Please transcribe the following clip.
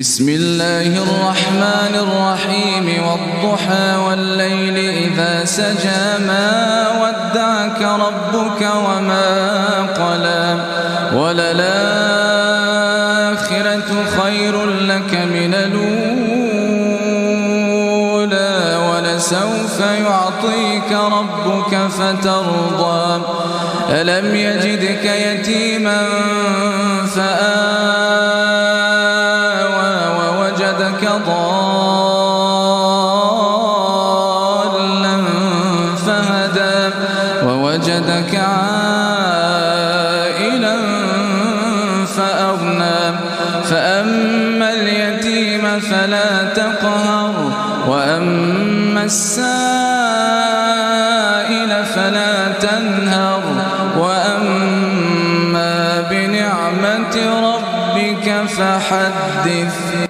بسم الله الرحمن الرحيم والضحى والليل إذا سجى ما ودعك ربك وما قلى وللآخرة خير لك من الأولى ولسوف يعطيك ربك فترضى ألم يجدك يتيما فآوى ووجدك ضالا فهدى ووجدك عائلا فأغنى فأما اليتيم فلا تقهر وأما السائل فلا تنهر وأما بنعمة ربك فحدث.